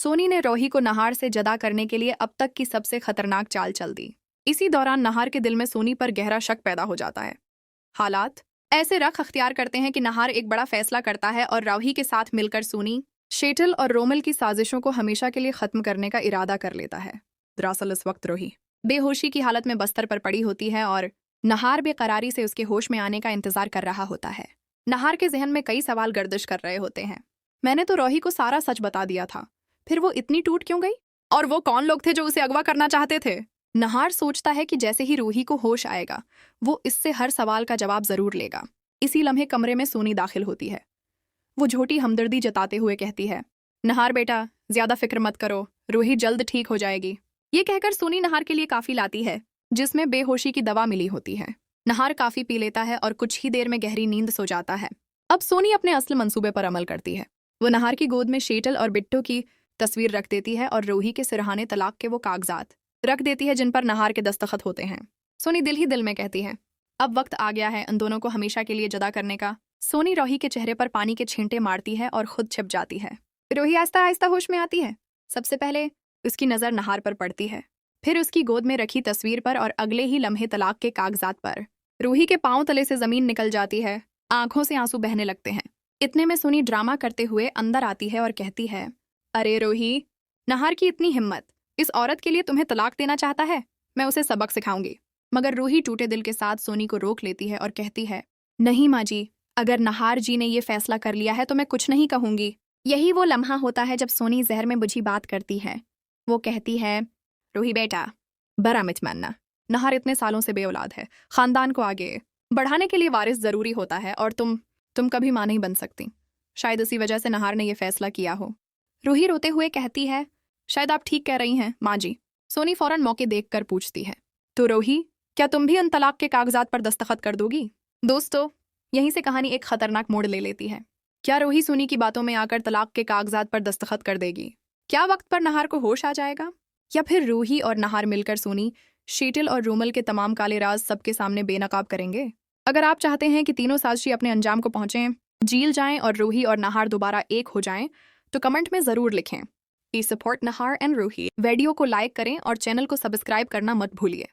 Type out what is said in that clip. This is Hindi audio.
सोनी ने रोही को नहार से जदा करने के लिए अब तक की सबसे खतरनाक चाल चल दी। इसी दौरान नहार के दिल में सोनी पर गहरा शक पैदा हो जाता है। हालात ऐसे रख अख्तियार करते हैं कि नहार एक बड़ा फैसला करता है और रोही के साथ मिलकर सोनी, शेटल और रोमल की साजिशों को हमेशा के लिए खत्म करने का इरादा कर लेता है। दरअसल इस वक्त रोही बेहोशी की हालत में बस्तर पर पड़ी होती है और नहार बेकरारी से उसके होश में आने का इंतजार कर रहा होता है। नहार के जहन में कई सवाल गर्दिश कर रहे होते हैं। मैंने तो रोही को सारा सच बता दिया था, फिर वो इतनी टूट क्यों गई? और वो कौन लोग थे जो उसे अगवा करना चाहते थे? नहार सोचता है कि जैसे ही रूही को होश आएगा वो इससे हर सवाल का जवाब जरूर लेगा। इसी लम्हे कमरे में सोनी दाखिल होती है। वो झूठी हमदर्दी जताते हुए कहती है, नहार बेटा, ज्यादा फिक्र मत करो, रूही जल्द ठीक हो जाएगी। ये कहकर सोनी नहार के लिए काफी लाती है, जिसमें बेहोशी की दवा मिली होती है। नहार काफी पी लेता है और कुछ ही देर में गहरी नींद सो जाता है। अब सोनी अपने असल मंसूबे पर अमल करती है। वो नहार की गोद में शेटल और बिट्टू की तस्वीर रख देती है और रूही के सिरहाने तलाक के वो कागजात रख देती है जिन पर नहार के दस्तखत होते हैं। सोनी दिल ही दिल में कहती है, अब वक्त आ गया है इन दोनों को हमेशा के लिए जुदा करने का। सोनी रोही के चेहरे पर पानी के छींटे मारती है और खुद छिप जाती है। रोही आहिस्ता आहिस्ता होश में आती है। सबसे पहले उसकी नजर नहार पर पड़ती है, फिर उसकी गोद में रखी तस्वीर पर और अगले ही लम्हे तलाक के कागजात पर। रूही के पांव तले से जमीन निकल जाती है, आंखों से आंसू बहने लगते हैं। इतने में सोनी ड्रामा करते हुए अंदर आती है और कहती है, अरे रोही, नहार की इतनी हिम्मत, इस औरत के लिए तुम्हें तलाक देना चाहता है? मैं उसे सबक सिखाऊंगी। मगर रूही टूटे दिल के साथ सोनी को रोक लेती है और कहती है, नहीं माँ जी, अगर नहार जी ने ये फैसला कर लिया है तो मैं कुछ नहीं कहूंगी। यही वो लम्हा होता है जब सोनी जहर में बुझी बात करती है। वो कहती है, रूही बेटा, बरा मत मानना, नहार इतने सालों से बेऔलाद है। खानदान को आगे बढ़ाने के लिए वारिस जरूरी होता है और तुम कभी मां नहीं बन सकती। शायद इसी वजह से नहार ने यह फैसला किया हो। रूही रोते हुए कहती है, शायद आप ठीक कह रही हैं माँ जी। सोनी फौरन मौके देखकर पूछती है, तो रोही, क्या तुम भी उन तलाक के कागजात पर दस्तखत कर दोगी? दोस्तों, यहीं से कहानी एक खतरनाक मोड़ ले लेती है। क्या रोही सोनी की बातों में आकर तलाक के कागजात पर दस्तखत कर देगी? क्या वक्त पर नहार को होश आ जाएगा? या फिर रूही और नहार मिलकर सोनी, शेटल और रोमल के तमाम काले राज सबके सामने बेनकाब करेंगे? अगर आप चाहते हैं कि तीनों साजिशी अपने अंजाम को पहुंचें, जील जाएं और रूही और नहार दोबारा एक हो जाएं, तो कमेंट में जरूर लिखें, please support Nahar and Ruhi. Video को लाइक करें और चैनल को सब्सक्राइब करना मत भूलिए।